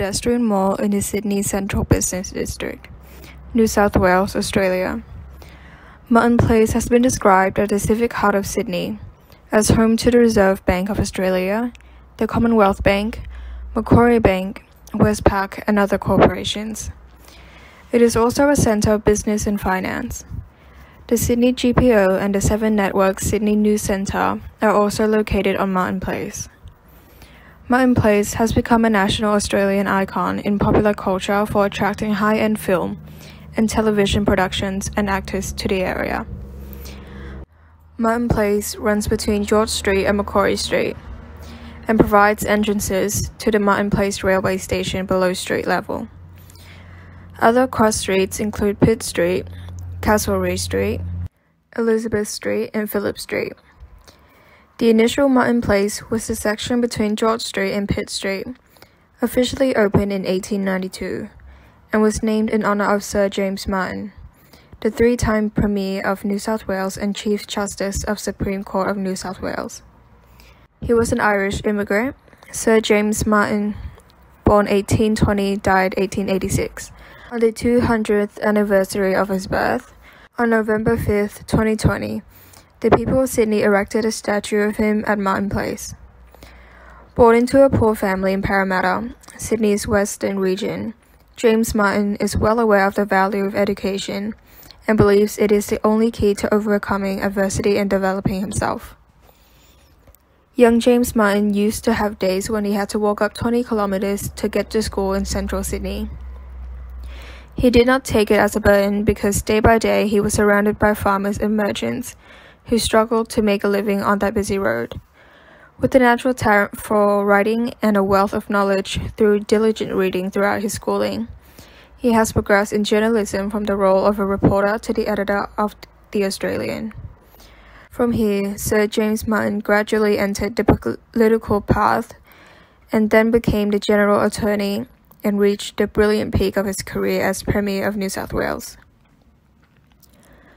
pedestrian mall in the Sydney Central Business District, New South Wales, Australia. Martin Place has been described as the civic heart of Sydney, as home to the Reserve Bank of Australia, the Commonwealth Bank, Macquarie Bank, Westpac, and other corporations. It is also a centre of business and finance. The Sydney GPO and the 7 Network Sydney News Centre are also located on Martin Place. Martin Place has become a national Australian icon in popular culture for attracting high-end film and television productions and actors to the area. Martin Place runs between George Street and Macquarie Street and provides entrances to the Martin Place railway station below street level. Other cross streets include Pitt Street, Castlereagh Street, Elizabeth Street, and Phillip Street. The initial Martin Place was the section between George Street and Pitt Street, officially opened in 1892, and was named in honour of Sir James Martin, the 3-time Premier of New South Wales and Chief Justice of Supreme Court of New South Wales. He was an Irish immigrant. Sir James Martin, born 1820, died 1886. On the 200th anniversary of his birth, on November 5th, 2020, the people of Sydney erected a statue of him at Martin Place. Born into a poor family in Parramatta, Sydney's western region, James Martin is well aware of the value of education and believes it is the only key to overcoming adversity and developing himself. Young James Martin used to have days when he had to walk up 20 kilometres to get to school in central Sydney. He did not take it as a burden because day by day he was surrounded by farmers and merchants who struggled to make a living on that busy road. With a natural talent for writing and a wealth of knowledge through diligent reading throughout his schooling, he has progressed in journalism from the role of a reporter to the editor of The Australian. From here, Sir James Martin gradually entered the political path and then became the General Attorney and reached the brilliant peak of his career as Premier of New South Wales.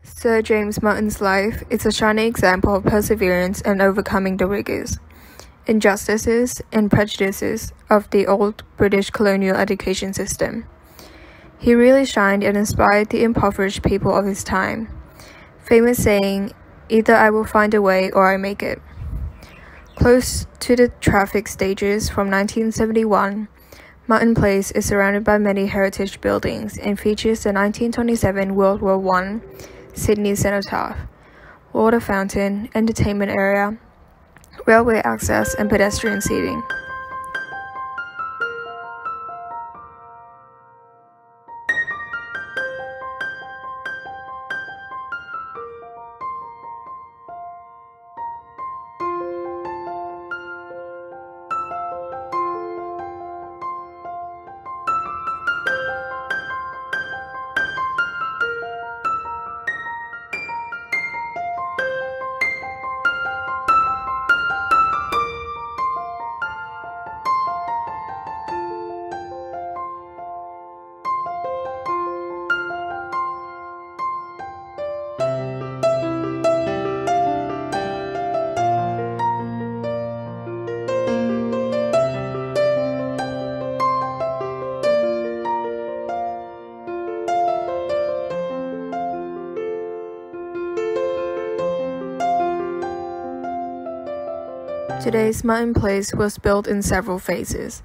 Sir James Martin's life is a shining example of perseverance and overcoming the rigours, injustices, and prejudices of the old British colonial education system. He really shined and inspired the impoverished people of his time. Famous saying, "Either I will find a way or I make it." Close to the traffic stages from 1971, Martin Place is surrounded by many heritage buildings and features the 1927 World War I Sydney Cenotaph, water fountain, entertainment area, railway access, and pedestrian seating. Today's Martin Place was built in several phases.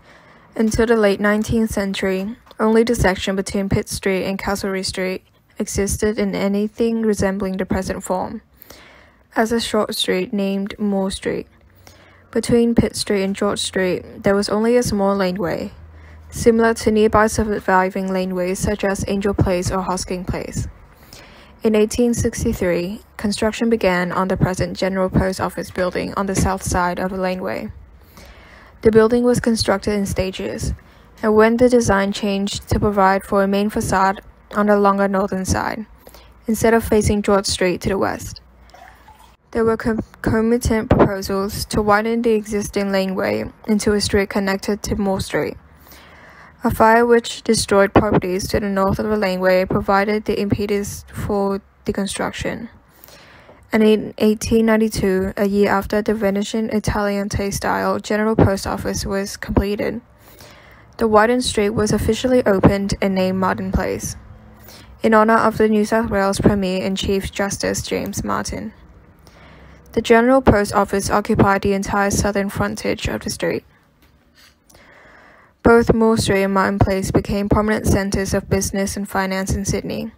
Until the late 19th century, only the section between Pitt Street and Castlereagh Street existed in anything resembling the present form, as a short street named Moore Street. Between Pitt Street and George Street, there was only a small laneway, similar to nearby surviving laneways such as Angel Place or Hosking Place. In 1863, construction began on the present General Post Office building on the south side of the laneway. The building was constructed in stages, and when the design changed to provide for a main facade on the longer northern side, instead of facing George Street to the west. There were concomitant proposals to widen the existing laneway into a street connected to Moore Street. A fire which destroyed properties to the north of the laneway provided the impetus for the construction. And in 1892, a year after the Venetian Italianate style General Post Office was completed, The widened street was officially opened and named Martin Place, in honour of the New South Wales Premier and Chief Justice James Martin. The General Post Office occupied the entire southern frontage of the street. Both Moore Street and Martin Place became prominent centres of business and finance in Sydney.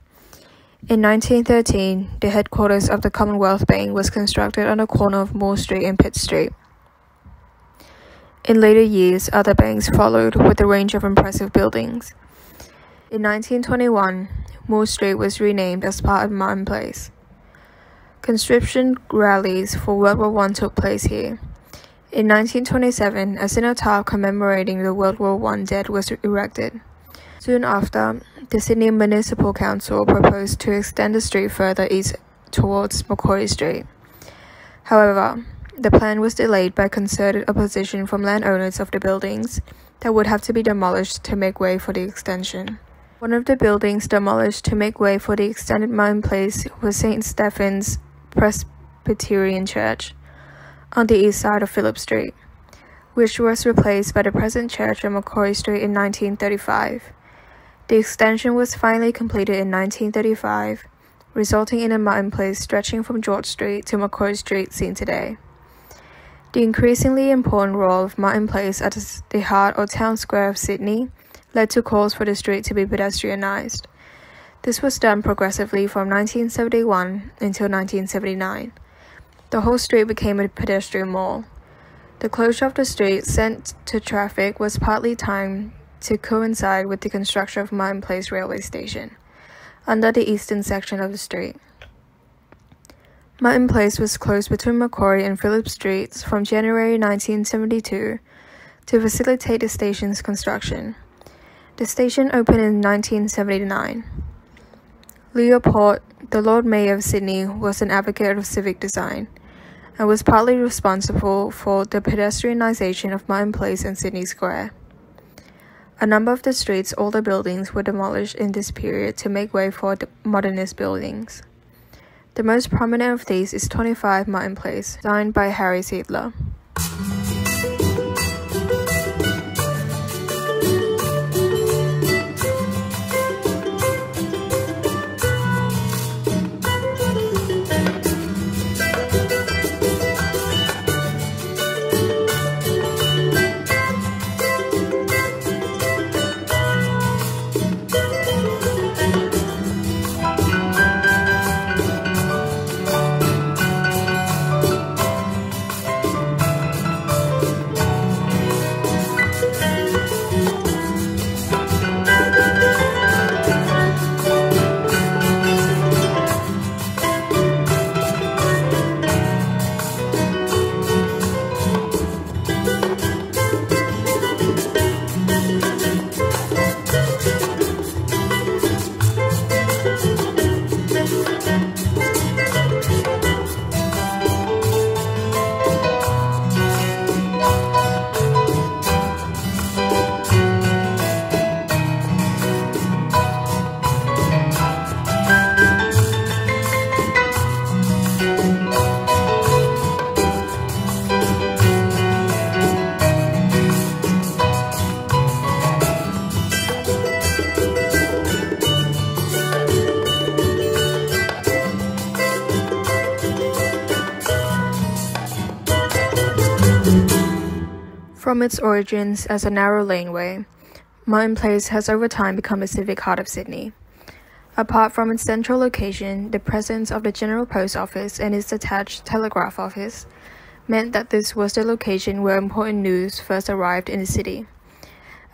In 1913, the headquarters of the Commonwealth Bank was constructed on the corner of Moore Street and Pitt Street. In later years, other banks followed with a range of impressive buildings. In 1921, Moore Street was renamed as part of Martin Place. Conscription rallies for World War I took place here. In 1927, a cenotaph commemorating the World War I dead was erected. Soon after, the Sydney Municipal Council proposed to extend the street further east towards Macquarie Street. However, the plan was delayed by concerted opposition from landowners of the buildings that would have to be demolished to make way for the extension. One of the buildings demolished to make way for the extended Martin Place was St. Stephen's Presbyterian Church on the east side of Phillip Street, which was replaced by the present church on Macquarie Street in 1935. The extension was finally completed in 1935, resulting in a Martin Place stretching from George Street to Macquarie Street seen today. The increasingly important role of Martin Place as the heart or town square of Sydney led to calls for the street to be pedestrianised. This was done progressively from 1971 until 1979. The whole street became a pedestrian mall. The closure of the street sent to traffic was partly timed to coincide with the construction of Martin Place railway station, under the eastern section of the street. Martin Place was closed between Macquarie and Phillip Streets from January 1972 to facilitate the station's construction. The station opened in 1979. Leopold, the Lord Mayor of Sydney, was an advocate of civic design and was partly responsible for the pedestrianisation of Martin Place and Sydney Square. A number of the street's older buildings were demolished in this period to make way for the modernist buildings. The most prominent of these is 25 Martin Place, designed by Harry Seidler. From its origins as a narrow laneway, Martin Place has over time become a civic heart of Sydney. Apart from its central location, the presence of the General Post Office and its attached telegraph office meant that this was the location where important news first arrived in the city.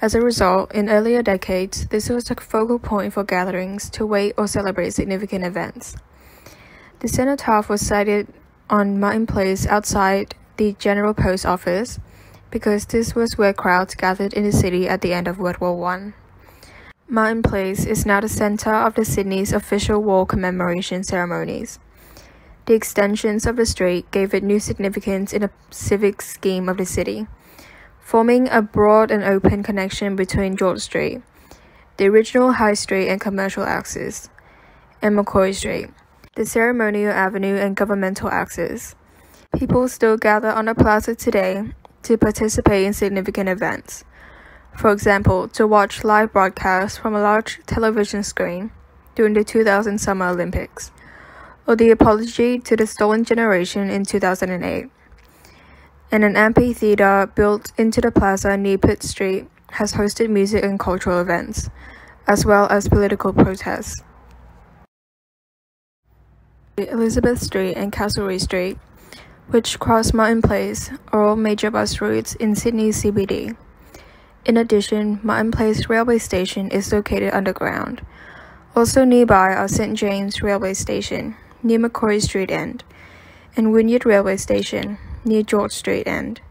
As a result, in earlier decades, this was a focal point for gatherings to wait or celebrate significant events. The cenotaph was sited on Martin Place outside the General Post Office because this was where crowds gathered in the city at the end of World War I. Martin Place is now the centre of the Sydney's official war commemoration ceremonies. The extensions of the street gave it new significance in the civic scheme of the city, forming a broad and open connection between George Street, the original High Street and commercial axis, and Macquarie Street, the ceremonial avenue and governmental axis. People still gather on the plaza today to participate in significant events. For example, to watch live broadcasts from a large television screen during the 2000 Summer Olympics, or the apology to the stolen generation in 2008. And an amphitheatre built into the plaza near Pitt Street has hosted music and cultural events, as well as political protests. Elizabeth Street and Castlereagh Street, which cross Martin Place, are all major bus routes in Sydney's CBD. In addition, Martin Place railway station is located underground. Also nearby are St James Railway Station, near Macquarie Street End, and Wynyard Railway Station, near George Street End.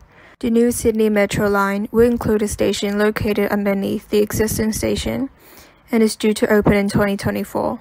The new Sydney Metro line will include a station located underneath the existing station and is due to open in 2024.